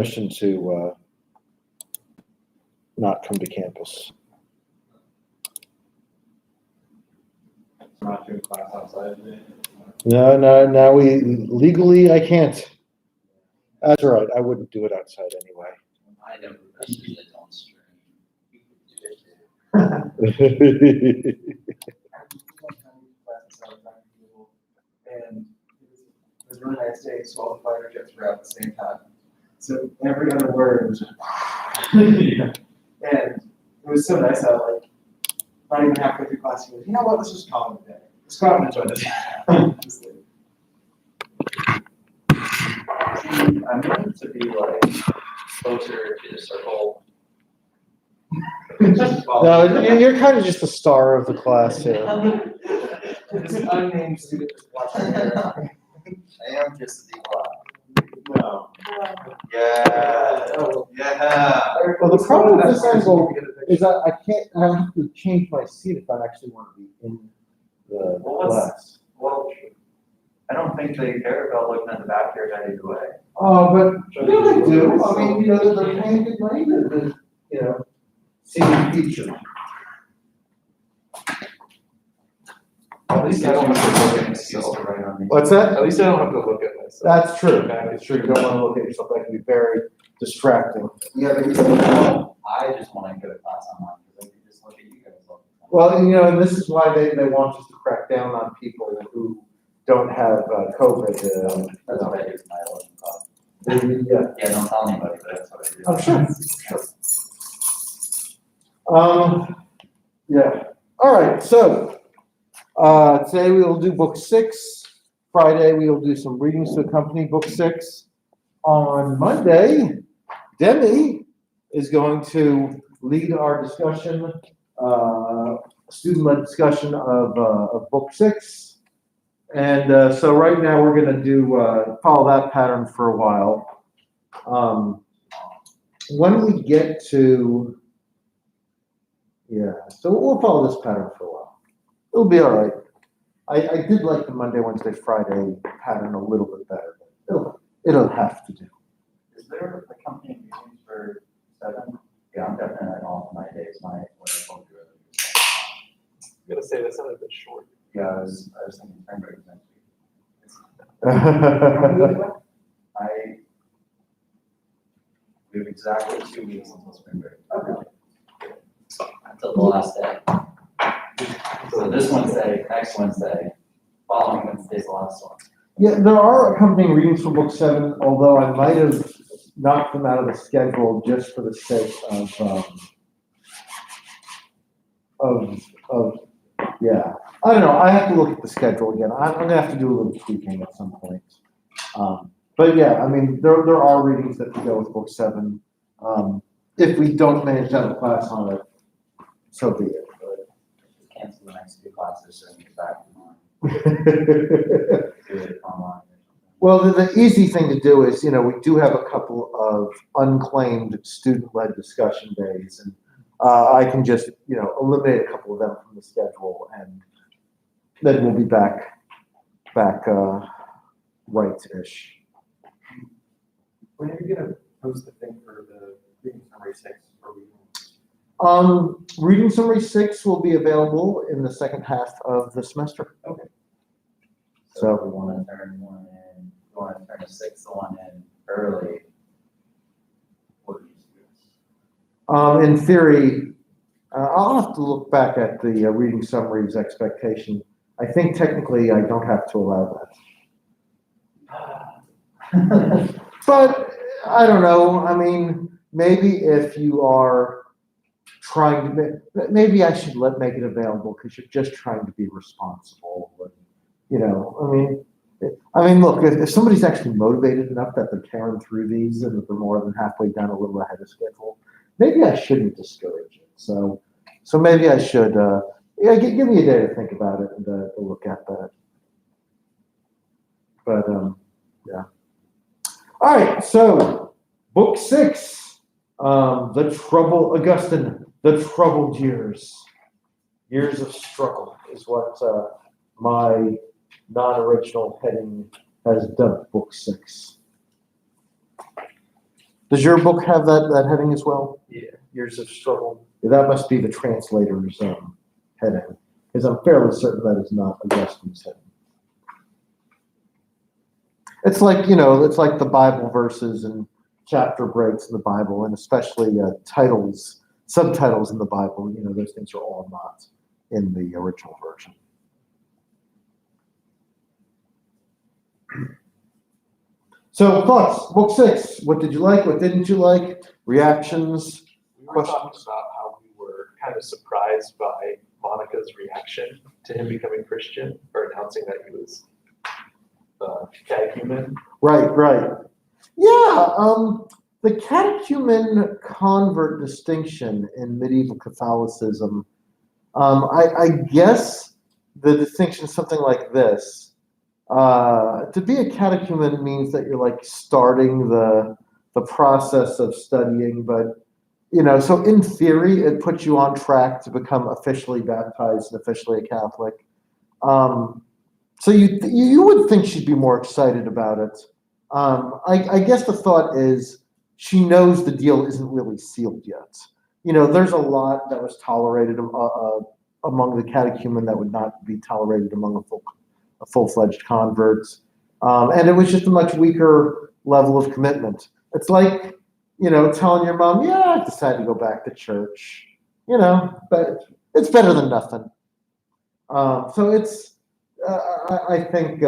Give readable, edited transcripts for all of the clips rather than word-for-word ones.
permission to not come to campus. Not doing class outside of it. No, legally I can't. That's right, I wouldn't do it outside anyway. I never requested it on stream. And it was a really nice day, so all the fighter jets were out at the same time. So every other word was just, and it was so nice that like, not even halfway through class, he goes, you know what, let's just call it a day. Let's go out and enjoy this. I'm going to be like closer to the circle. No, you're kind of just the star of the class here. It's an unnamed student just watching there. I am just the No. Yeah. Yeah. Well, the problem with this angle is that I have to change my seat if I actually want to be in the class. Well, I don't think they care about looking at the back here either way. Oh, but they do. I mean, they're paying good money to, see the future. At least I don't have to look at myself. What's that? At least I don't have to look at myself. That's true. It's true. You don't want to look at yourself. That can be very distracting. Yeah, but I just want to go to class online because I can just look at you guys all the time. Well, and this is why they want us to crack down on people who don't have COVID. That's what I do with my 11 class. Yeah. Yeah, don't tell anybody, but that's what I do. Oh, sure. Yeah. All right. So today we will do book 6. Friday we will do some readings to accompany book 6. On Monday, Demi is going to lead our discussion, student-led discussion of book 6. And so right now we're going to do follow that pattern for a while. When we get to so we'll follow this pattern for a while. It'll be all right. I did like the Monday, Wednesday, Friday pattern a little bit better, but it'll have to do. Is there a company meeting for 7? Yeah, I'm definitely on all my days. What I told you earlier. I'm gonna say that sounded a bit short. Yeah, I was thinking spring break next week. We have exactly 2 weeks until spring break. Okay. Until the last day. So this Wednesday, next Wednesday, following Wednesday's the last one. Yeah, there are accompanying readings from book 7, although I might have knocked them out of the schedule just for the sake of yeah. I don't know. I have to look at the schedule again. I'm gonna have to do a little tweaking at some point. But yeah, I mean, there are readings that go with book 7. If we don't manage to have a class on it, so be it. Cancel the next 2 classes and get back to do it online. Well, the easy thing to do is, we do have a couple of unclaimed student-led discussion days, and I can just, eliminate a couple of them from the schedule, and then we'll be back right-ish. When are you gonna post the thing for the reading summary 6 for reading? Reading summary 6 will be available in the second half of the semester. Okay. So if we want to turn one in, we want to turn a 6th one in early. What do you suggest? In theory, I'll have to look back at the reading summaries expectation. I think technically I don't have to allow that. But I don't know. I mean, maybe if you are trying to, maybe I should make it available because you're just trying to be responsible. I mean, look, if somebody's actually motivated enough that they're tearing through these and that they're more than halfway down a little ahead of schedule, maybe I shouldn't discourage it. So maybe I should, give me a day to think about it and to look at that. But, yeah. All right, so book 6, Augustine, the troubled years. Years of struggle is what my non-original heading has dubbed book 6. Does your book have that heading as well? Yeah, years of struggle. Yeah, that must be the translator's heading, because I'm fairly certain that is not Augustine's heading. It's like, it's like the Bible verses and chapter breaks in the Bible, and especially titles, subtitles in the Bible. Those things are all not in the original version. So thoughts, book 6. What did you like? What didn't you like? Reactions? We were talking about how we were kind of surprised by Monica's reaction to him becoming Christian or announcing that he was catechumen. Right. Yeah, the catechumen convert distinction in medieval Catholicism, I guess the distinction is something like this. To be a catechumen means that you're like starting the process of studying, but so in theory, it puts you on track to become officially baptized and officially a Catholic. So you would think she'd be more excited about it. I guess the thought is she knows the deal isn't really sealed yet. There's a lot that was tolerated among the catechumen that would not be tolerated among a full-fledged convert. And it was just a much weaker level of commitment. It's like, telling your mom, yeah, I decided to go back to church, but it's better than nothing. So it's, I think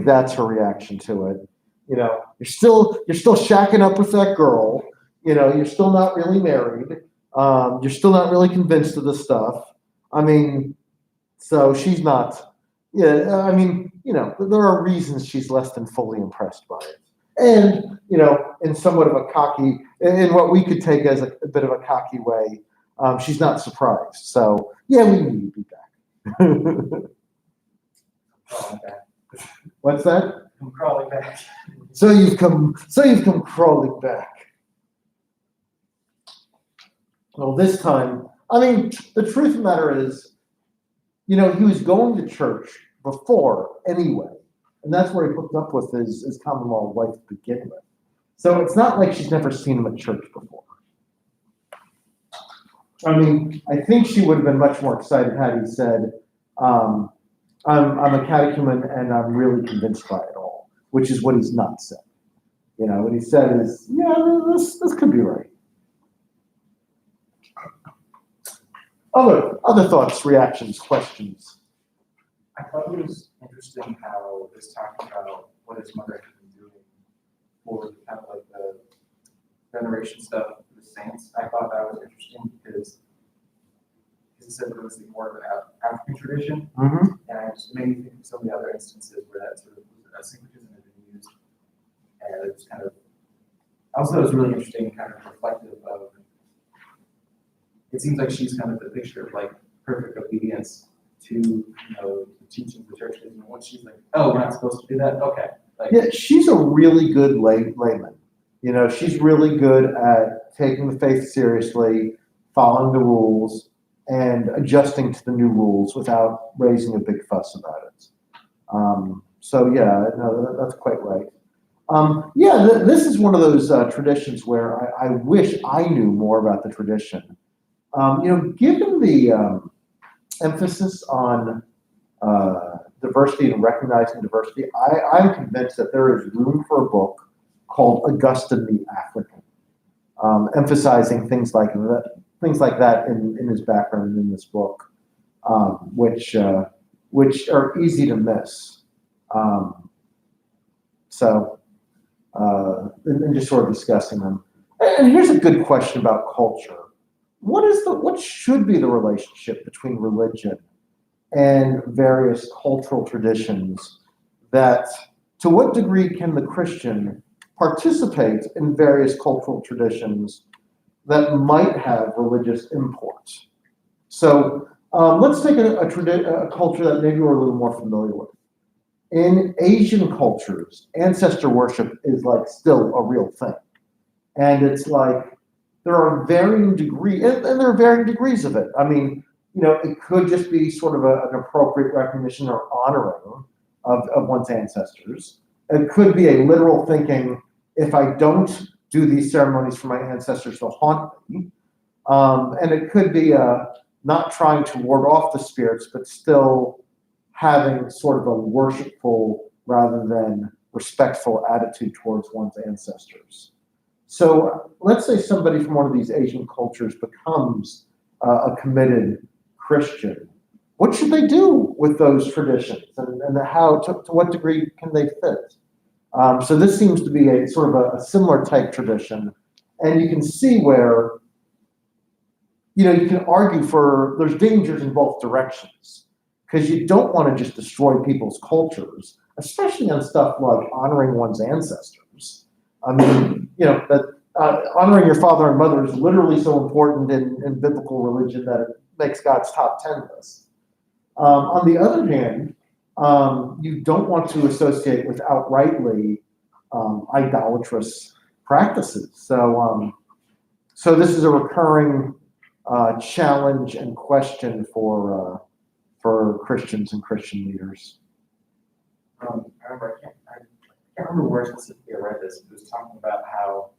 that's her reaction to it. You're still shacking up with that girl. You're still not really married. You're still not really convinced of the stuff. So she's not. Yeah, there are reasons she's less than fully impressed by it. And, in somewhat of a cocky, in what we could take as a bit of a cocky way, she's not surprised. So, yeah, we need to be back. What's that? I'm crawling back. So you've come crawling back. Well, this time, the truth of the matter is, he was going to church before anyway, and that's where he hooked up with his common law wife to begin with. So it's not like she's never seen him at church before. I think she would have been much more excited had he said, I'm a catechumen and I'm really convinced by it all, which is what he's not said. What he said is, yeah, this could be right. Other thoughts, reactions, questions? I thought it was interesting how it was talking about what his mother had been doing for kind of like the veneration stuff for the saints. I thought that was interesting because he said it was more of an African tradition, Mm-hmm. and I just made me think of some of the other instances where that sort of syncretism had been used, and it was kind of. I also thought it was really interesting, kind of reflective of. It seems like she's kind of the picture of like perfect obedience to the teachings of the church. And once she's like, oh, we're not supposed to do that. Okay. Yeah, she's a really good layman. She's really good at taking the faith seriously, following the rules, and adjusting to the new rules without raising a big fuss about it. So yeah, no, that's quite right. This is one of those traditions where I wish I knew more about the tradition. Given the emphasis on diversity and recognizing diversity, I'm convinced that there is room for a book called Augustine the African, emphasizing things like that in his background in this book, which are easy to miss. And just sort of discussing them. And here's a good question about culture. What should be the relationship between religion and various cultural traditions? That to what degree can the Christian participate in various cultural traditions that might have religious import? So let's take a culture that maybe we're a little more familiar with. In Asian cultures, ancestor worship is like still a real thing, and it's like. There are varying degrees, and there are varying degrees of it. It could just be sort of an appropriate recognition or honoring of one's ancestors. It could be a literal thinking, if I don't do these ceremonies for my ancestors, they'll haunt me. And it could be not trying to ward off the spirits, but still having sort of a worshipful rather than respectful attitude towards one's ancestors. So let's say somebody from one of these Asian cultures becomes a committed Christian. What should they do with those traditions, and how, to what degree can they fit? So this seems to be a sort of a similar type tradition, and you can see where, you can argue there's dangers in both directions, because you don't want to just destroy people's cultures, especially on stuff like honoring one's ancestors. I mean, that honoring your father and mother is literally so important in biblical religion that it makes God's top 10 list. On the other hand, you don't want to associate with outrightly idolatrous practices. So this is a recurring challenge and question for Christians and Christian leaders. I can't remember where specifically I read this, but it was talking about how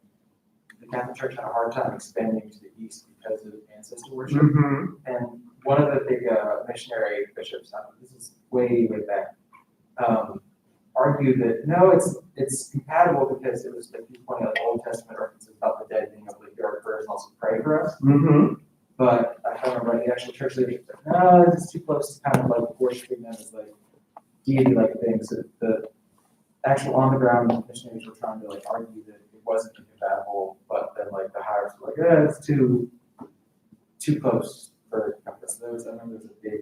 the Catholic Church had a hard time expanding to the East because of ancestor worship. Mm-hmm. And one of the big missionary bishops, this is way back, argued that no, it's compatible because it was like you pointed out Old Testament references about the dead being able to hear our prayers and also pray for us. Mm-hmm. But I can't remember the actual church leadership said, no, it's too close to kind of like worshiping them as like deity-like things. That the actual on-the-ground missionaries were trying to like argue that it wasn't incompatible, but then like the hierarchs were like, it's too close for comfort. So I remember there was a big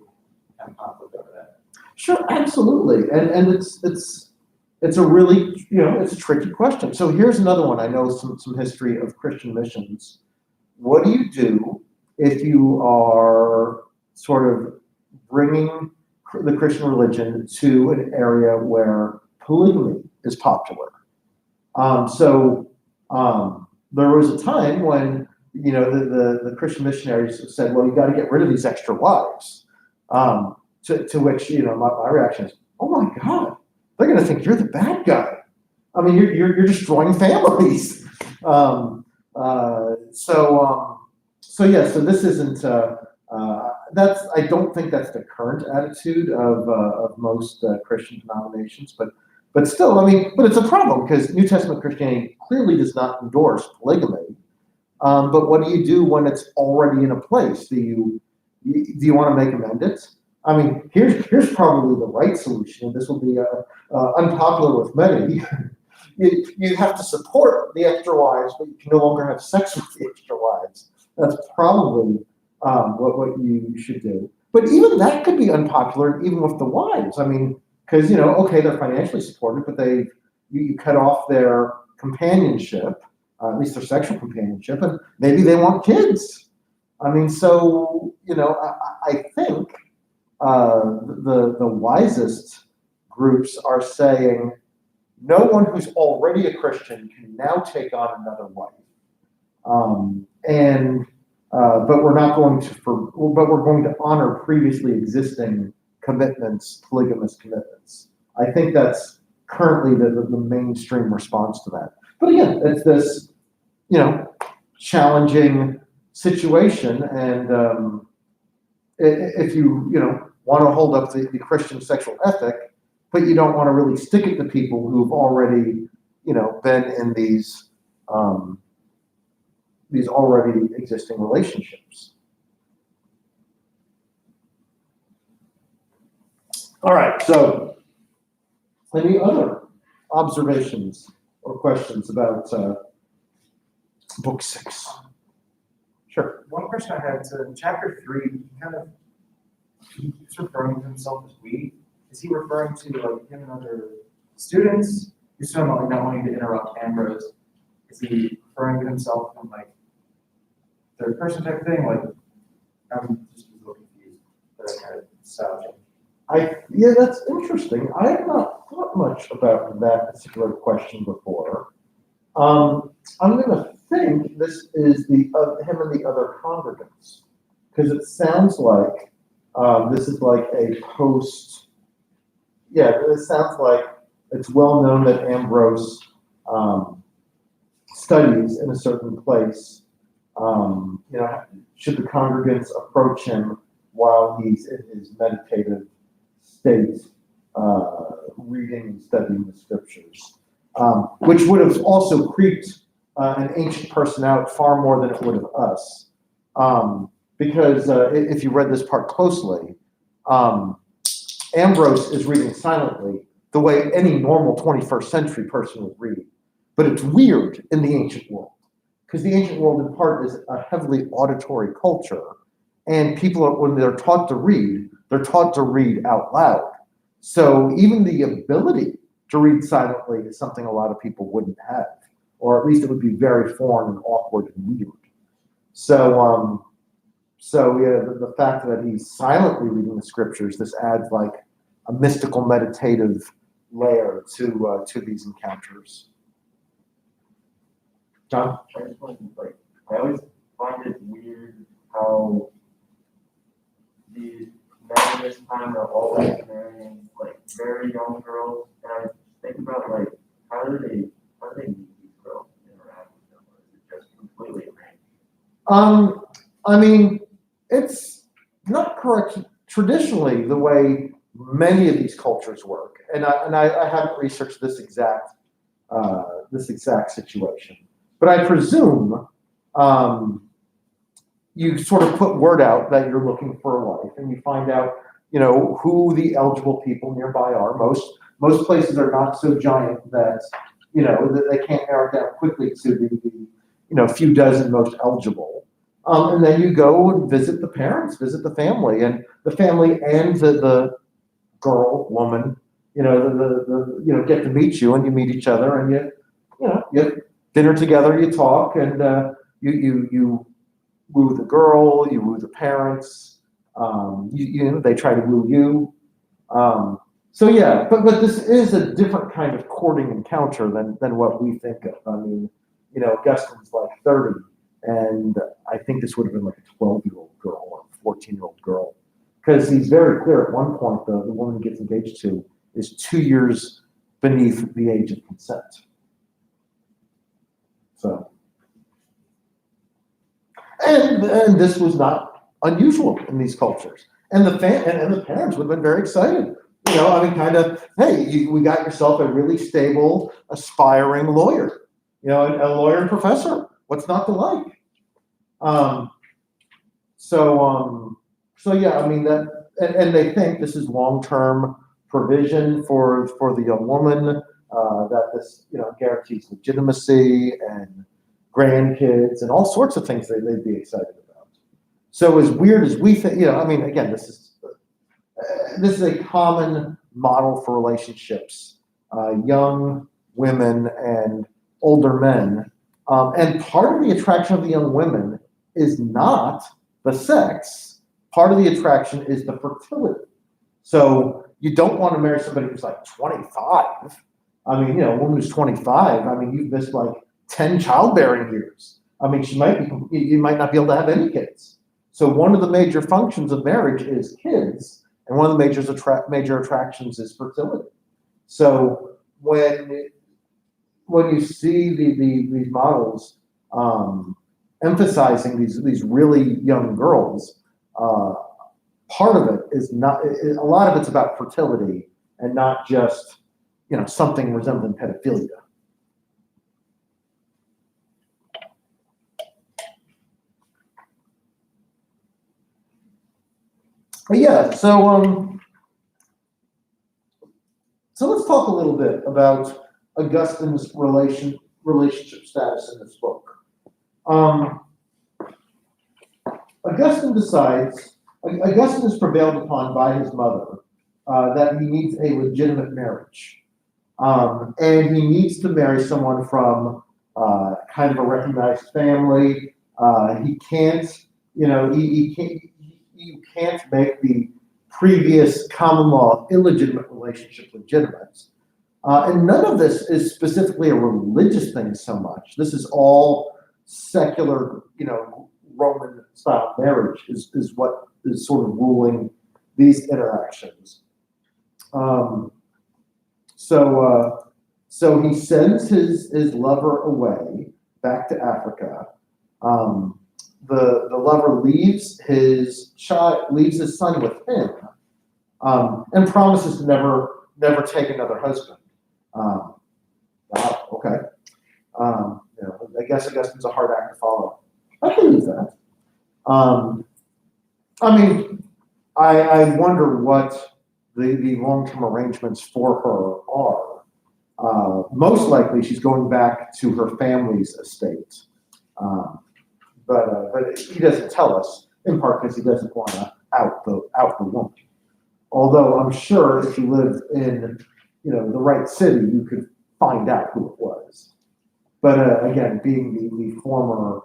kind of conflict over that. Sure, absolutely, and it's a really it's a tricky question. So here's another one. I know some history of Christian missions. What do you do if you are sort of bringing the Christian religion to an area where polygamy is popular? So there was a time when the Christian missionaries said, well, you got to get rid of these extra wives. To which my reaction is, oh my God, they're going to think you're the bad guy. I mean, you're destroying families. So this isn't. I don't think that's the current attitude of most Christian denominations, but still, but it's a problem because New Testament Christianity clearly does not endorse polygamy. But what do you do when it's already in a place? Do you want to make amendments? I mean, here's probably the right solution, and this will be unpopular with many. You have to support the extra wives, but you can no longer have sex with the extra wives. That's probably what you should do. But even that could be unpopular, even with the wives. I mean, because okay, they're financially supported, but you cut off their companionship, at least their sexual companionship, and maybe they want kids. I mean, so I think the wisest groups are saying no one who's already a Christian can now take on another wife, but we're not going to but we're going to honor previously existing commitments, polygamous commitments. I think that's currently the mainstream response to that. But again, it's this challenging situation, and if you want to hold up the Christian sexual ethic, but you don't want to really stick it to people who've already been in these already existing relationships. All right, so any other observations or questions about book 6? Sure. One question I had, so in chapter 3, he keeps referring to himself as we. Is he referring to like him and other students? He's talking about like not wanting to interrupt Ambrose. Is he referring to himself in like third person type thing? Like I'm just a little confused by that kind of style change. Yeah, that's interesting. I have not thought much about that particular question before. I'm going to think this is him and the other congregants, because it sounds like this is like a post. Yeah, it sounds like it's well known that Ambrose studies in a certain place, should the congregants approach him while he's in his meditative state, reading and studying the scriptures, which would have also creeped an ancient person out far more than it would have us. Because if you read this part closely, Ambrose is reading silently the way any normal 21st century person would read. But it's weird in the ancient world, because the ancient world in part is a heavily auditory culture, and people, when they're taught to read, they're taught to read out loud. So even the ability to read silently is something a lot of people wouldn't have, or at least it would be very foreign and awkward and weird. So the fact that he's silently reading the scriptures, this adds like a mystical meditative layer to these encounters. John? I always find it weird how these men this time are always marrying like very young girls, and I think about like how do they meet these girls and interact with them, or is it just completely random? I mean, it's not correct traditionally the way many of these cultures work, and I haven't researched this exact situation, but I presume you sort of put word out that you're looking for a wife, and you find out, who the eligible people nearby are. Most places are not so giant that that they can't narrow it down quickly to the few dozen most eligible. And then you go and visit the parents, visit the family, and the girl, woman, get to meet you, and you meet each other, and you have dinner together, you talk, and you woo the girl, you woo the parents, they try to woo you. So yeah, but this is a different kind of courting encounter than what we think of. I mean, Augustine's like 30, and I think this would have been like a 12-year-old girl or a 14-year-old girl, because he's very clear at one point the woman he gets engaged to is 2 years beneath the age of consent. So, and this was not unusual in these cultures, and the parents would have been very excited. Kind of, hey, we got yourself a really stable, aspiring lawyer, a lawyer and professor. What's not to like? So yeah, I mean that, and they think this is long-term provision for the young woman, that this guarantees legitimacy and grandkids and all sorts of things they'd be excited about. So as weird as we think, again, this is a common model for relationships, young women and older men, and part of the attraction of the young women is not the sex. Part of the attraction is the fertility. So you don't want to marry somebody who's like 25. I mean, a woman who's 25, you've missed like 10 childbearing years. You might not be able to have any kids. So one of the major functions of marriage is kids, and one of the major attractions is fertility. So when you see these models emphasizing these really young girls, part of it is a lot of it's about fertility and not just something resembling pedophilia. But yeah, so let's talk a little bit about Augustine's relationship status in this book. Augustine is prevailed upon by his mother that he needs a legitimate marriage. And he needs to marry someone from kind of a recognized family. He can't, you can't make the previous common law illegitimate relationship legitimate. And none of this is specifically a religious thing so much. This is all secular, Roman style marriage is what is sort of ruling these interactions. So he sends his lover away back to Africa. The lover leaves his son with him, and promises to never take another husband. Wow, okay. I guess Augustine's a hard act to follow. I believe that. I wonder what the long-term arrangements for her are. Most likely, she's going back to her family's estate, but he doesn't tell us. In part because he doesn't want to out the woman. Although I'm sure if you lived in the right city, you could find out who it was. But again, being the former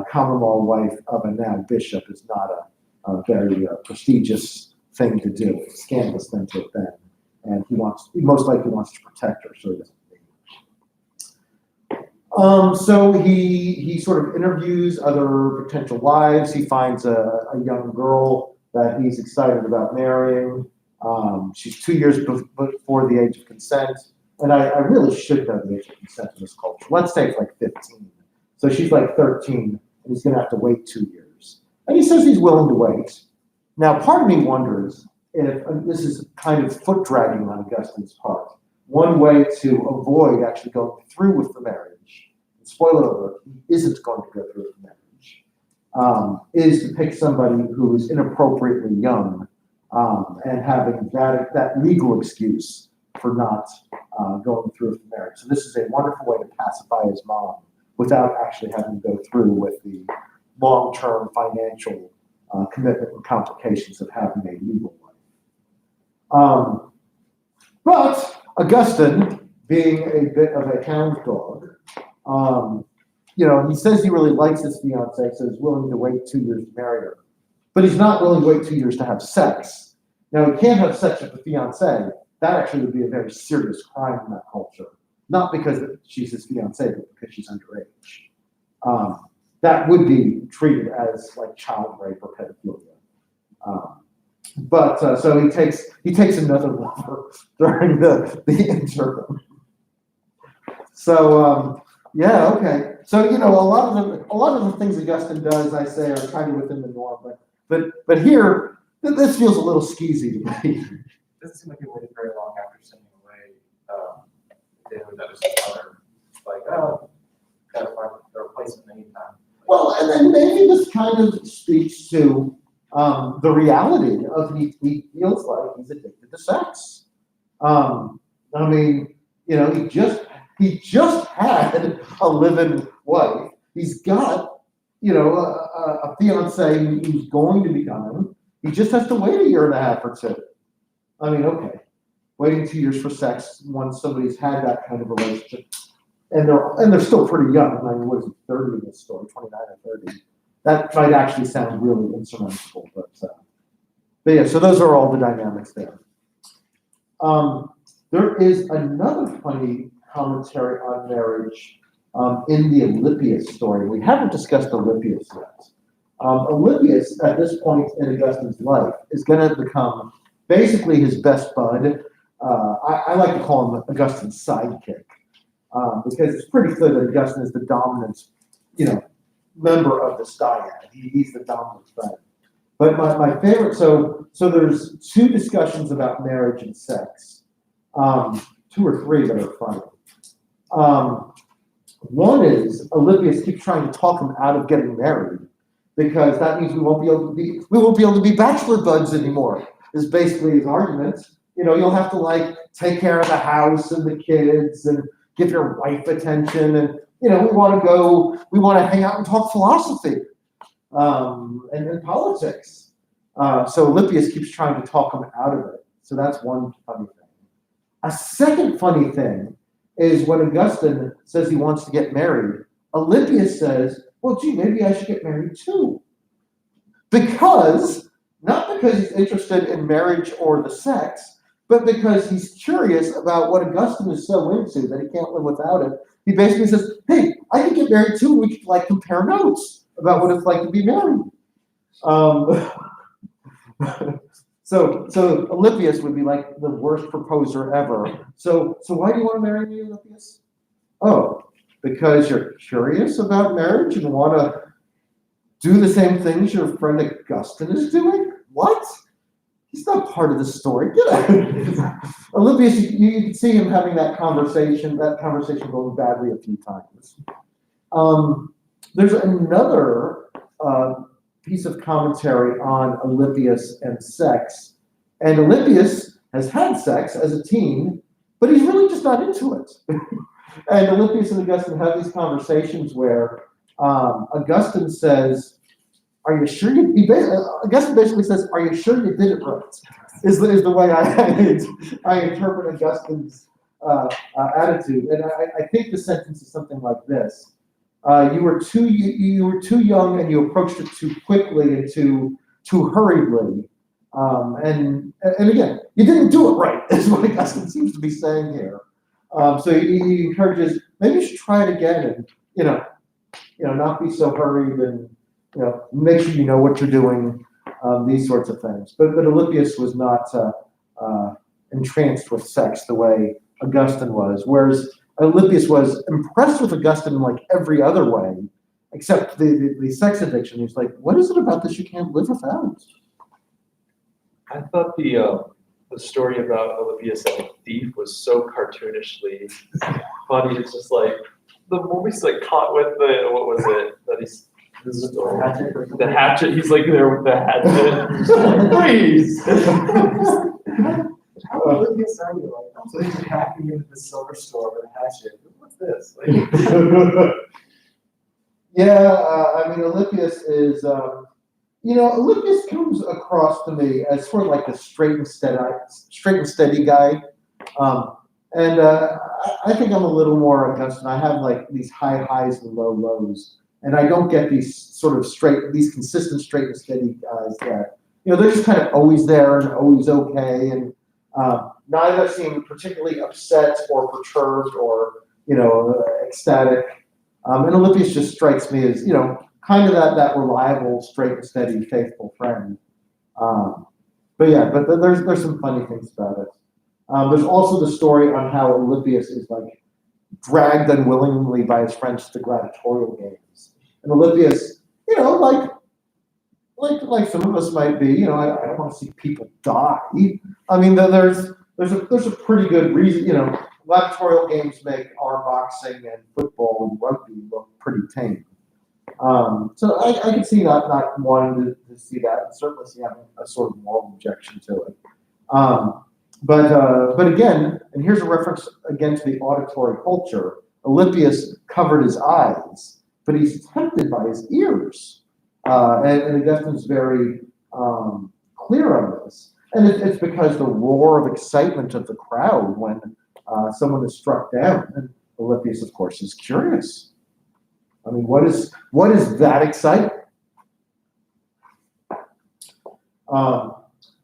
common law wife of a now bishop is not a very prestigious thing to do. It's a scandalous thing to have been. And he most likely wants to protect her, so he doesn't leave. So he sort of interviews other potential wives. He finds a young girl that he's excited about marrying. She's 2 years before the age of consent. And I really should know the age of consent in this culture. Let's say it's like 15. So she's like 13, and he's going to have to wait 2 years. And he says he's willing to wait. Now, part of me wonders if this is kind of foot dragging on Augustine's part. One way to avoid actually going through with the marriage, spoiler alert, he isn't going to go through with the marriage, is to pick somebody who is inappropriately young and having that legal excuse for not going through with the marriage. So this is a wonderful way to pacify his mom without actually having to go through with the long-term financial commitment and complications of having a legal life. But Augustine, being a bit of a hound dog, he says he really likes his fiancée, so he's willing to wait 2 years to marry her. But he's not willing to wait 2 years to have sex. Now, he can't have sex with the fiancée. That actually would be a very serious crime in that culture. Not because she's his fiancée, but because she's underage. That would be treated as like child rape or pedophilia. So he takes another lover during the interim. So okay. So a lot of the things Augustine does, I say, are kind of within the norm. But here, this feels a little skeezy to me. It doesn't seem like he waited very long after sending away David that was his mother. Like, gotta find a replacement anytime. Well, and then maybe this kind of speaks to the reality of he feels like he's addicted to sex. He just had a live-in wife. He's got a fiancée who's going to be coming. He just has to wait a year and a half or two. Okay, waiting 2 years for sex once somebody's had that kind of relationship, and they're still pretty young. What is he, 30 in this story, 29 or 30? That might actually sound really insurmountable, but yeah. So those are all the dynamics there. There is another funny commentary on marriage in the Alypius story. We haven't discussed Alypius yet. Alypius, at this point in Augustine's life, is going to become basically his best bud. I like to call him Augustine's sidekick because it's pretty clear that Augustine is the dominant, member of this dyad. He's the dominant friend. But my favorite, so there's two discussions about marriage and sex, 2 or 3 that are funny. One is Alypius keeps trying to talk him out of getting married because that means we won't be able to be bachelor buds anymore. Is basically his argument. You'll have to take care of the house and the kids and give your wife attention, and we want to hang out and talk philosophy and politics. So Alypius keeps trying to talk him out of it. So that's one funny thing. A second funny thing is when Augustine says he wants to get married, Alypius says, well, gee, maybe I should get married too. Not because he's interested in marriage or the sex, but because he's curious about what Augustine is so into that he can't live without it. He basically says, hey, I could get married too. We could compare notes about what it's like to be married. So Alypius would be like the worst proposer ever. So why do you want to marry me, Alypius? Oh, because you're curious about marriage and want to do the same things your friend Augustine is doing? What? He's not part of the story. Get out. Olympius, you can see him having that conversation going badly a few times. There's another piece of commentary on Olympius and sex. And Olympius has had sex as a teen, but he's really just not into it. And Olympius and Augustine have these conversations where Augustine says, "Are you sure you?" Augustine basically says, "Are you sure you did it right?" Is the way I interpret Augustine's attitude, and I think the sentence is something like this: "You were too young, and you approached it too quickly and too hurriedly, and again, you didn't do it right." Is what Augustine seems to be saying here. So he encourages, maybe you should try it again, and not be so hurried, and make sure you know what you're doing, these sorts of things. But Olympius was not entranced with sex the way Augustine was, whereas Olympius was impressed with Augustine in like every other way, except the sex addiction. He's like, what is it about this you can't live without? I thought the story about Olympius and the thief was so cartoonishly funny. It's just like the movie's like caught with what was it that he's the hatchet. He's like there with the hatchet. Please. How Olympius are you? Like, so he's hacking into the silver store with a hatchet. What's this? Like, Yeah, Olympius is, Olympius comes across to me as sort of like a straight and steady guy. I think I'm a little more Augustine. I have like these high highs and low lows. And I don't get these sort of these consistent straight and steady guys that, they're just kind of always there and always okay. And neither seem particularly upset or perturbed or, ecstatic. And Olympius just strikes me as, kind of that reliable, straight and steady, faithful friend. But there's some funny things about it. There's also the story on how Olympius is like dragged unwillingly by his friends to gladiatorial games. And Olympius, like some of us might be, I don't want to see people die. I mean, there's a pretty good reason, gladiatorial games make arm boxing and football and rugby look pretty tame. So I can see not wanting to see that, and certainly see having a sort of moral objection to it. But again, and here's a reference again to the auditory culture. Olympius covered his eyes, but he's tempted by his ears, and Augustine's very clear on this. And it's because the roar of excitement of the crowd when someone is struck down. And Olympius, of course, is curious. I mean, what is that exciting?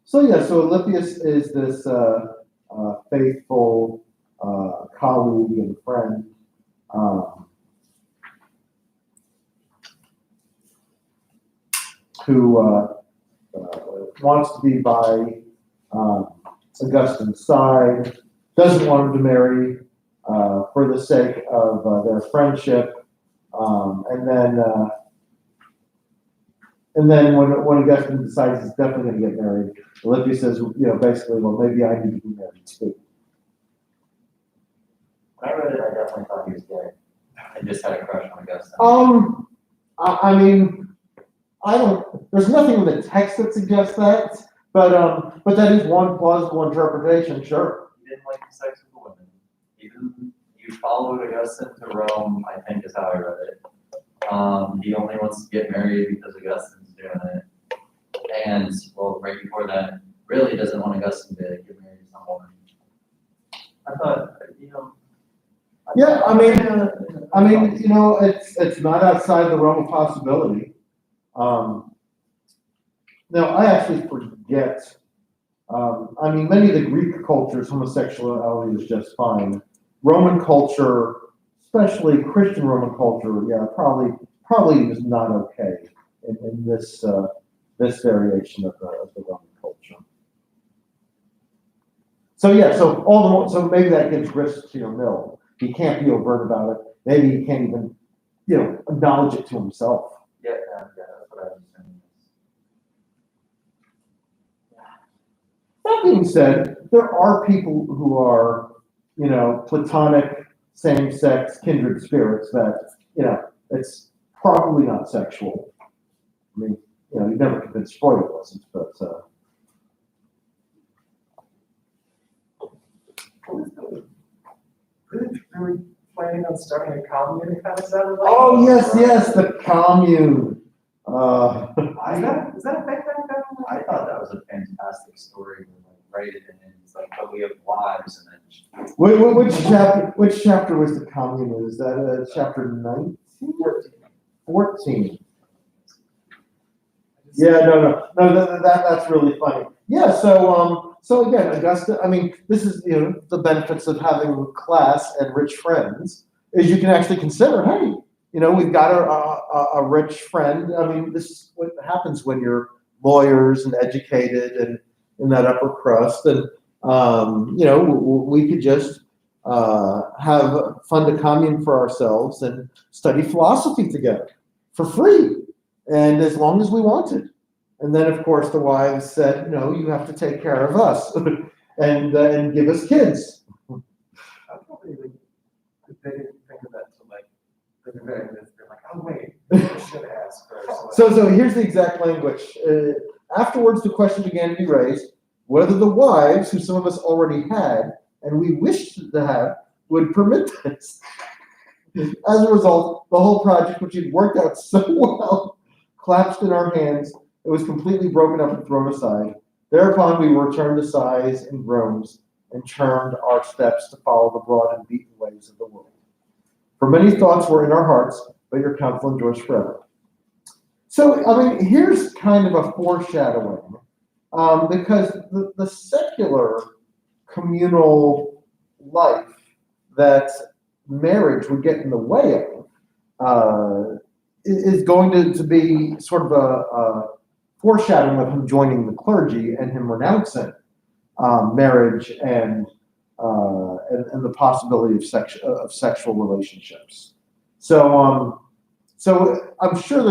So Olympius is this faithful colleague and friend. Who wants to be by Augustine's side, doesn't want him to marry for the sake of their friendship, and then when Augustine decides he's definitely going to get married, Olympius says, basically, well, maybe I need to be married too. When I read it, I definitely thought he was gay. I just had a crush on Augustine. I mean, there's nothing in the text that suggests that, but that is one plausible interpretation, sure. He didn't like the sex with the women. You followed Augustine to Rome, I think is how I read it. He only wants to get married because Augustine's doing it. And, well, right before that, really doesn't want Augustine to get married to some woman. I thought, Yeah, I mean, it's not outside the realm of possibility. Now, I actually forget. Many of the Greek cultures, homosexuality is just fine. Roman culture, especially Christian Roman culture, yeah, probably is not okay in this variation of the Roman culture. So yeah, so maybe that gives risks to your mill. He can't be overt about it. maybe he can't even, acknowledge it to himself. Yeah, that's what I was saying. That being said, there are people who are, platonic, same-sex, kindred spirits that, it's probably not sexual. I mean, you never convince Freud it wasn't, but, Really planning on starting a commune, it kind of sounded like. oh, yes, the commune. Is that a fake thing? I thought that was a fantastic story, like, write it in, it's like, but we have wives and then. Which chapter was the commune? Is that chapter 19? 14. Yeah, no, that's really funny. Yeah, so again, Augusta, I mean, this is, the benefits of having class and rich friends, is you can actually consider, hey, we've got a rich friend. I mean, this is what happens when you're lawyers and educated and in that upper crust. And, we could just fund a commune for ourselves and study philosophy together for free. And as long as we wanted. And then, of course, the wives said, no, you have to take care of us and give us kids. I probably they didn't think of that until like the very end. They're like, oh wait, I should ask first. So here's the exact language. Afterwards, the question began to be raised whether the wives, who some of us already had, and we wished to have, would permit this. As a result, the whole project, which had worked out so well, collapsed in our hands. It was completely broken up and thrown aside. Thereupon, we returned to sighs and groans and turned our steps to follow the broad and beaten ways of the world. For many thoughts were in our hearts, but your counsel endures forever. So, I mean, here's kind of a foreshadowing, because the secular communal life that marriage would get in the way of is going to be sort of a foreshadowing of him joining the clergy and him renouncing marriage and the possibility of sexual relationships. So I'm sure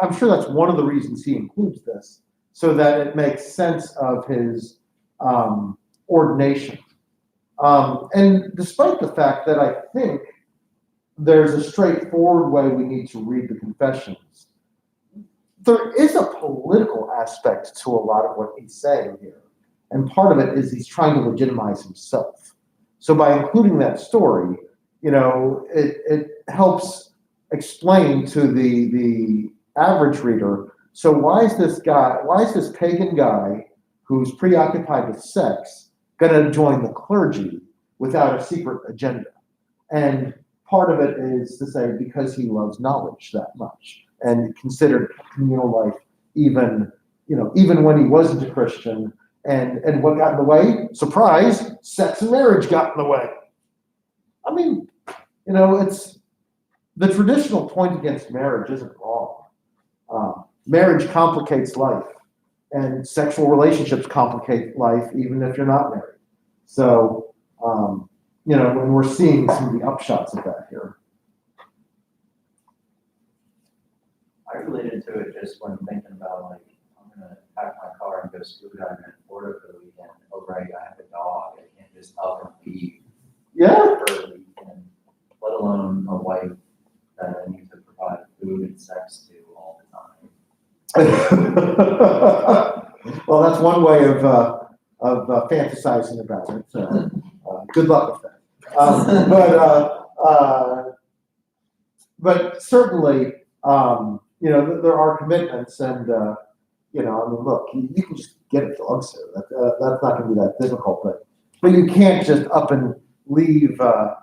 I'm sure that's one of the reasons he includes this, so that it makes sense of his ordination. And despite the fact that I think there's a straightforward way we need to read the confessions, there is a political aspect to a lot of what he's saying here. And part of it is he's trying to legitimize himself. So by including that story, it helps explain to the average reader, so why is this pagan guy who's preoccupied with sex going to join the clergy without a secret agenda? And part of it is to say because he loves knowledge that much and considered communal life even when he wasn't a Christian. And what got in the way? Surprise, sex and marriage got in the way. I mean, it's the traditional point against marriage isn't wrong. Marriage complicates life, and sexual relationships complicate life even if you're not married. So, when we're seeing some of the upshots of that here. I related to it just when thinking about, like, I'm gonna pack my car and go scuba diving in Florida for the weekend. Oh, right, I have a dog. I can't just up and leave Yeah. for the weekend, let alone a wife that I need to provide food and sex to all the time. Well, that's one way of fantasizing about it. Good luck with that. But certainly, there are commitments, and I mean, look, you can just get a dog sitter. That's not going to be that difficult, but you can't just up and leave a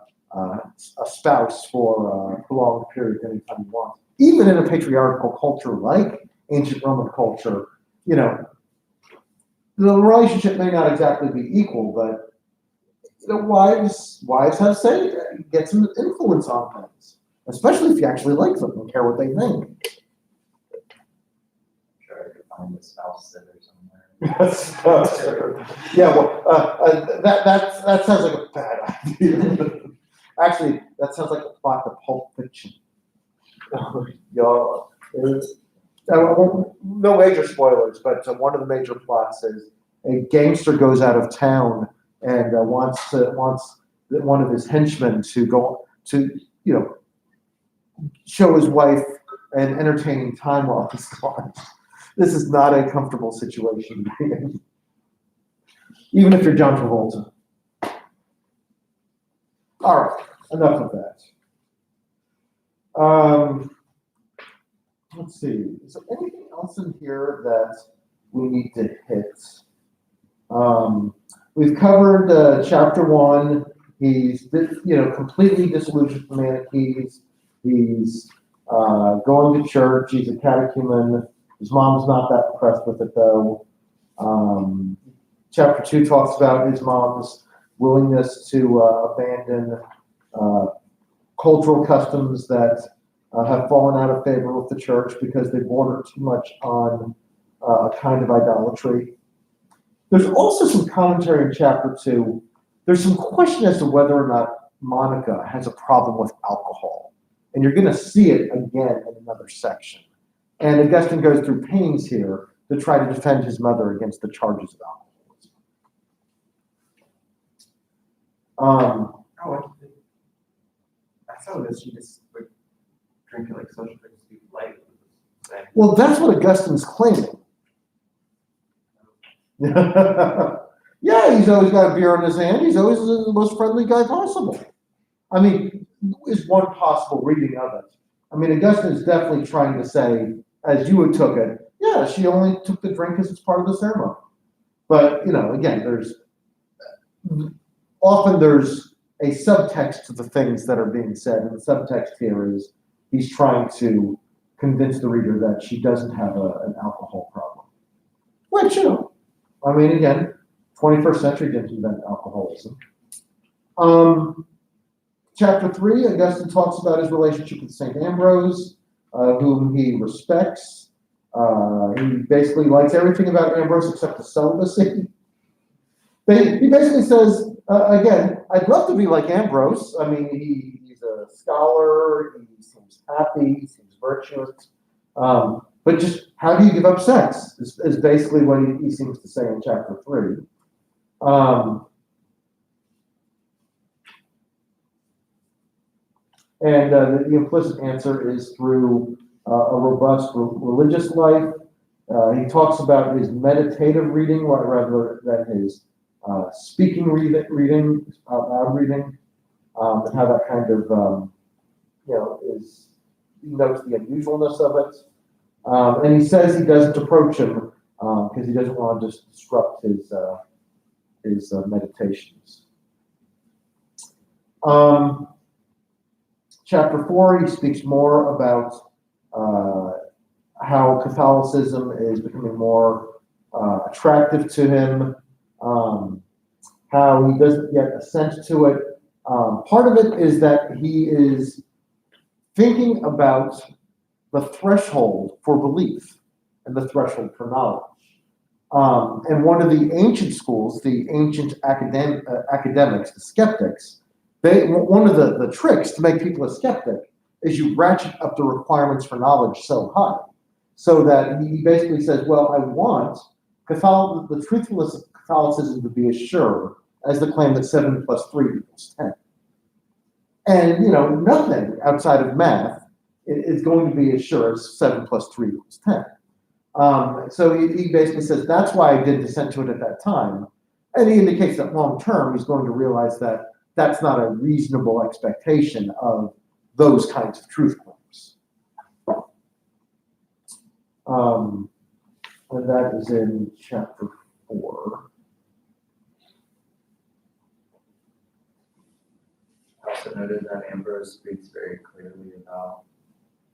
spouse for a prolonged period anytime you want. Even in a patriarchal culture like ancient Roman culture, the relationship may not exactly be equal, but wives have say, get some influence on things, especially if you actually like them and care what they think. Sure, I could find a spouse sitter somewhere. Yeah, well, that sounds like a bad idea. Actually, that sounds like a plot to Pulp Fiction. Y'all, no major spoilers, but one of the major plots is a gangster goes out of town and wants one of his henchmen to go to, show his wife an entertaining time while he's gone. This is not a comfortable situation to be in, even if you're John Travolta. All right, enough of that. Let's see. Is there anything else in here that we need to hit? We've covered chapter 1. He's completely disillusioned from Manichees. He's going to church. He's a catechumen. His mom's not that impressed with it though. Chapter 2 talks about his mom's willingness to abandon cultural customs that have fallen out of favor with the church because they border too much on a kind of idolatry. There's also some commentary in chapter 2. There's some question as to whether or not Monica has a problem with alcohol. And you're going to see it again in another section. And Augustine goes through pains here to try to defend his mother against the charges of alcoholism. I saw this, she just would drink it like social drinks, be light. Well, that's what Augustine's claiming. Yeah, he's always got a beer in his hand. He's always the most friendly guy possible. I mean, is one possible reading of it. I mean, Augustine is definitely trying to say, as you would took it, yeah, she only took the drink as it's part of the ceremony. But, again, often there's a subtext to the things that are being said. And the subtext here is he's trying to convince the reader that she doesn't have an alcohol problem. Which, I mean, again, 21st century didn't invent alcoholism. Chapter 3, Augustine talks about his relationship with St. Ambrose, whom he respects. He basically likes everything about Ambrose except the celibacy. He basically says, again, I'd love to be like Ambrose. I mean, he's a scholar, he seems happy, he seems virtuous. But just how do you give up sex is basically what he seems to say in chapter 3. And the implicit answer is through a robust religious life. He talks about his meditative reading rather than his speaking reading, out loud reading, and how that kind of, is, he notes the unusualness of it. And he says he doesn't approach him because he doesn't want to just disrupt his meditations. Chapter 4, he speaks more about how Catholicism is becoming more attractive to him, how he doesn't yet assent to it. Part of it is that he is thinking about the threshold for belief and the threshold for knowledge. And one of the ancient schools, the ancient academics, the skeptics, one of the tricks to make people a skeptic is you ratchet up the requirements for knowledge so high, so that he basically says, well, I want the truthfulness of Catholicism to be as sure as the claim that 7 + 3 = 10. And, nothing outside of math is going to be as sure as 7 + 3 = 10. So he basically says, that's why I did dissent to it at that time. And he indicates that long term, he's going to realize that that's not a reasonable expectation of those kinds of truth claims. And that is in chapter 4. I also noted that Ambrose speaks very clearly about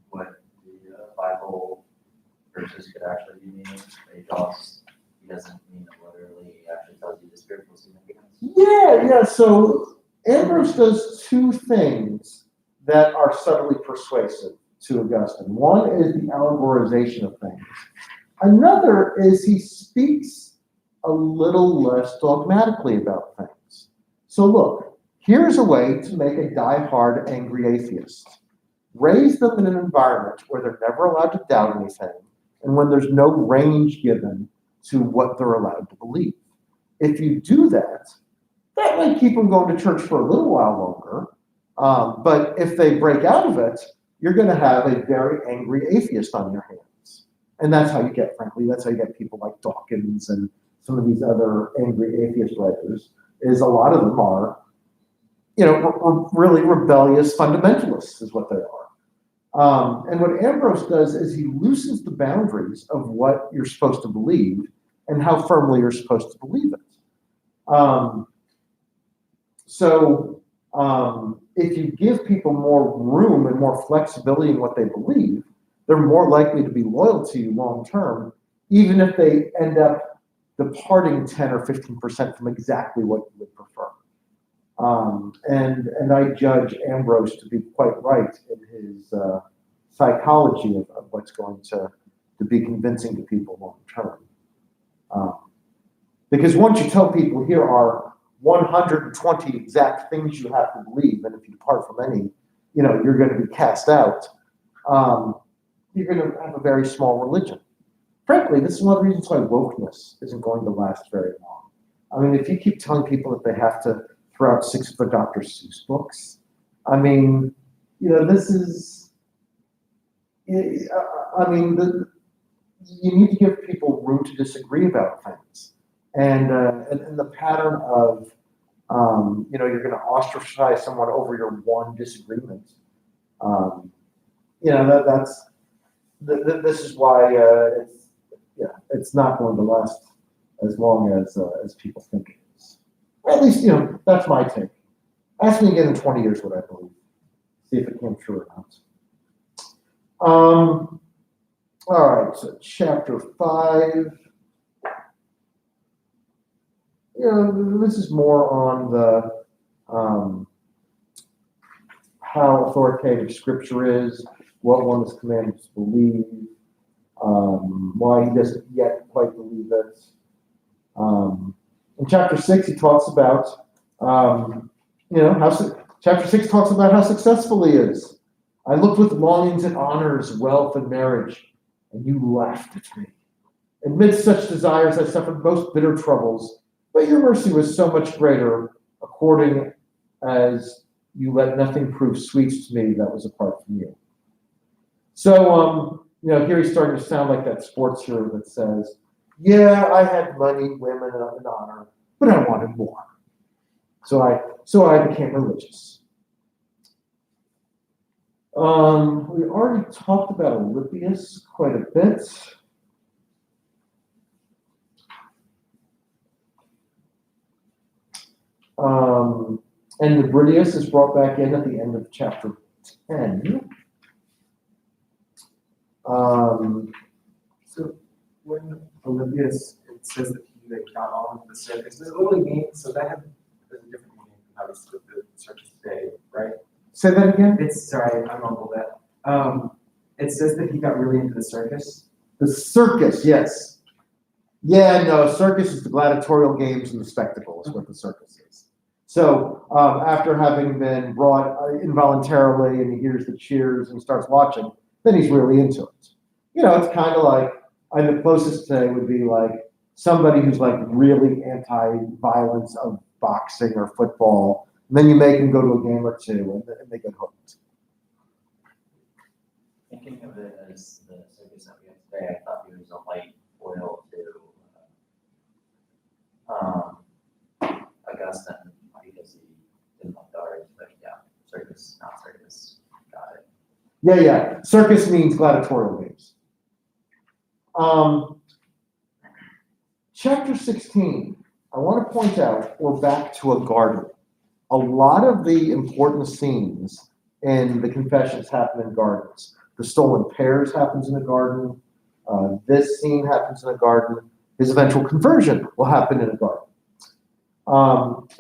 what the Bible verses could actually be meaning. He doesn't mean it literally, he actually tells you the spiritual significance. Yeah. So Ambrose does two things that are subtly persuasive to Augustine. One is the allegorization of things. Another is he speaks a little less dogmatically about things. So look, Here's a way to make a die-hard angry atheist. Raise them in an environment where they're never allowed to doubt anything and when there's no range given to what they're allowed to believe. If you do that, that might keep them going to church for a little while longer. But if they break out of it, you're going to have a very angry atheist on your hands. And that's how you get, frankly, that's how you get people like Dawkins and some of these other angry atheist writers, is a lot of them are, really rebellious fundamentalists is what they are. And what Ambrose does is he loosens the boundaries of what you're supposed to believe and how firmly you're supposed to believe it. If you give people more room and more flexibility in what they believe, they're more likely to be loyal to you long term, even if they end up departing 10 or 15% from exactly what you would prefer. And I judge Ambrose to be quite right in his psychology of what's going to be convincing to people long term. Because once you tell people here are 120 exact things you have to believe, and if you depart from any, you're going to be cast out, you're going to have a very small religion. Frankly, this is one of the reasons why wokeness isn't going to last very long. I mean, if you keep telling people that they have to throw out 6 of the Dr. Seuss books, I mean, this is, you need to give people room to disagree about things. And the pattern of, you're going to ostracize someone over your one disagreement. This is why it's not going to last as long as people think it is. Or at least, that's my take. Ask me again in 20 years what I believe. See if it came true or not. All right, so chapter 5. This is more on the how authoritative Scripture is, what one is commanded to believe, why he doesn't yet quite believe it. In chapter 6, he talks about, chapter 6 talks about how successful he is. I looked with longings at honors, wealth, and marriage, and you laughed at me. Amidst such desires, I suffered most bitter troubles. But your mercy was so much greater, according as you let nothing prove sweet to me that was apart from you. So, here he's starting to sound like that sports hero that says, yeah, I had money, women, and honor, but I wanted more. So I became religious. We already talked about Alypius quite a bit. And Nebridius is brought back in at the end of chapter 10. So when Alypius, it says that he got on with the circus, does it really mean, so that has a different meaning from how we see the circus today, right? Say that again? Sorry, I mumbled that. It says that he got really into the circus. The circus, yes. Yeah, no, circus is the gladiatorial games and the spectacle is what the circus is. So after having been brought involuntarily and he hears the cheers and starts watching, then he's really into it. It's kind of like, the closest thing would be like somebody who's like really anti-violence of boxing or football, and then you make them go to a game or two and they get hooked. Thinking of it as the circus that we have today, I thought he was a light foil to Augustine because he didn't like the art, but yeah, circus, not circus. Got it. Yeah. Circus means gladiatorial games. Chapter 16, I want to point out we're back to a garden. A lot of the important scenes in the Confessions happen in gardens. The stolen pears happens in a garden. This scene happens in a garden. His eventual conversion will happen in a garden.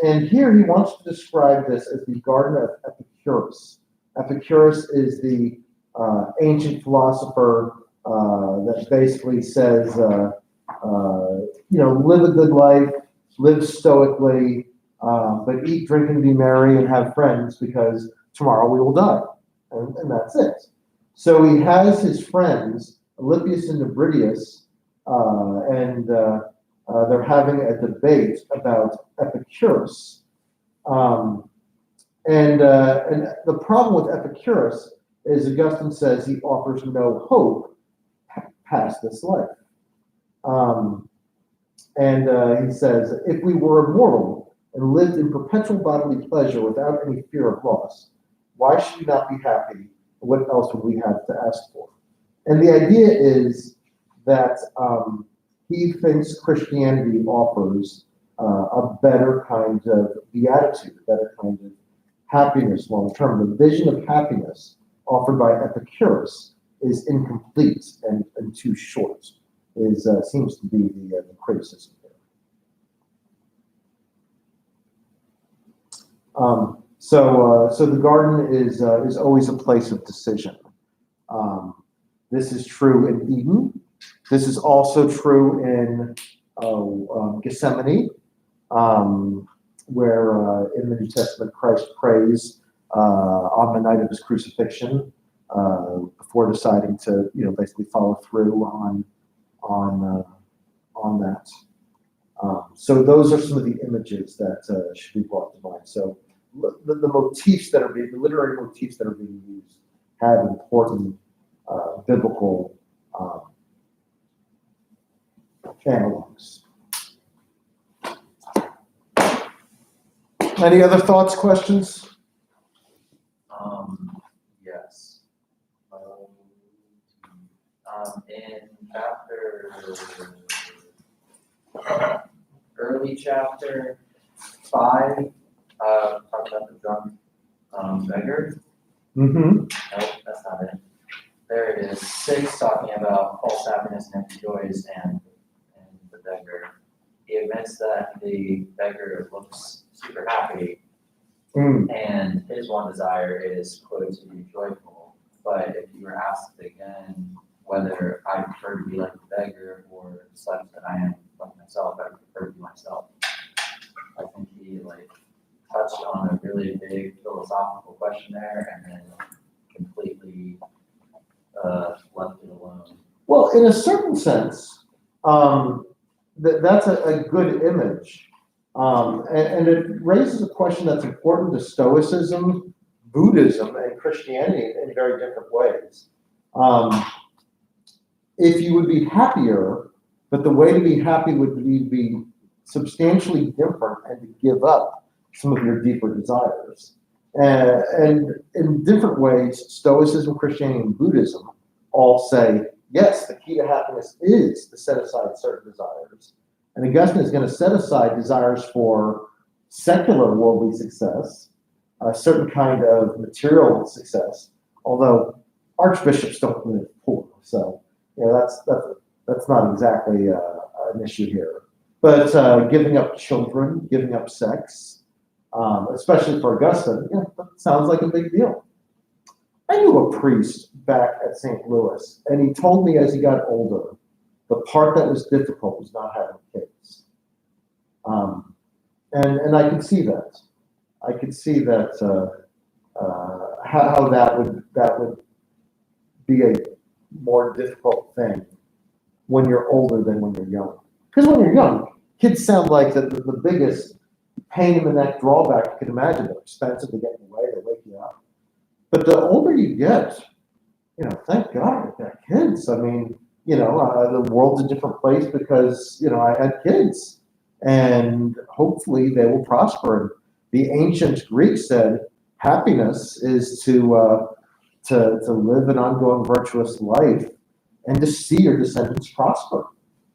And here he wants to describe this as the Garden of Epicurus. Epicurus is the ancient philosopher that basically says, live a good life, live stoically, but eat, drink, and be merry, and have friends, because tomorrow we will die, and that's it. So he has his friends, Alypius and Nebridius, and they're having a debate about Epicurus. And the problem with Epicurus is Augustine says he offers no hope past this life. He says, if we were immortal and lived in perpetual bodily pleasure without any fear of loss, why should we not be happy? What else would we have to ask for? And the idea is that he thinks Christianity offers a better kind of beatitude, a better kind of happiness long term. The vision of happiness offered by Epicurus is incomplete and too short, seems to be the criticism there. So the garden is always a place of decision. This is true in Eden. This is also true in Gethsemane, where in the New Testament Christ prays on the night of his crucifixion before deciding to, basically follow through on that. So those are some of the images that should be brought to mind. So the motifs that are being, the literary motifs that are being used have important biblical analogs. Any other thoughts, questions? Yes. In chapter, early chapter 5, talk about the drunk beggar. Mm-hmm. Nope, that's not it. There it is. 6 talking about false happiness and empty joys and the beggar. He admits that the beggar looks super happy, and his one desire is, quote, to be joyful. But if you were asked again whether I prefer to be like the beggar or such that I am like myself, I would prefer to be myself. I think he touched on a really big philosophical question there, and then completely left it alone. Well, in a certain sense, that's a good image. And it raises a question that's important to Stoicism, Buddhism, and Christianity in very different ways. If you would be happier, but the way to be happy would be substantially different and to give up some of your deeper desires. And in different ways, Stoicism, Christianity, and Buddhism all say, yes, the key to happiness is to set aside certain desires. And Augustine is going to set aside desires for secular worldly success, a certain kind of material success, although archbishops don't live poor. So, that's not exactly an issue here. But giving up children, giving up sex, especially for Augustine, that sounds like a big deal. I knew a priest back at St. Louis, and he told me as he got older, the part that was difficult was not having kids. And I could see that. I could see that how that would be a more difficult thing when you're older than when you're young. Because when you're young, kids sound like the biggest pain in the neck drawback you can imagine. They're expensive, they get in the way, they wake you up. But the older you get, thank God I got kids. I mean, the world's a different place because, I had kids. And hopefully they will prosper. The ancient Greeks said happiness is to live an ongoing virtuous life and to see your descendants prosper.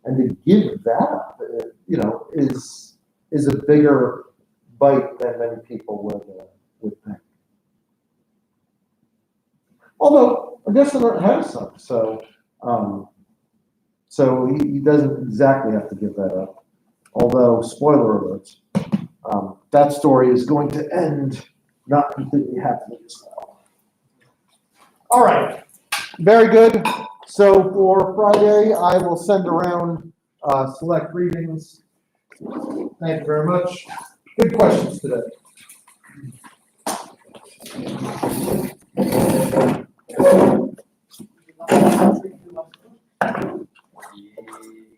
And to give that up, is a bigger bite than many people would think. Although Augustine had a son, so he doesn't exactly have to give that up. Although, spoiler alert, that story is going to end not completely happily as well. All right, very good. So for Friday, I will send around select readings. Thank you very much. Good questions today.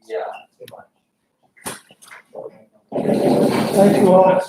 Yeah. Thank you all.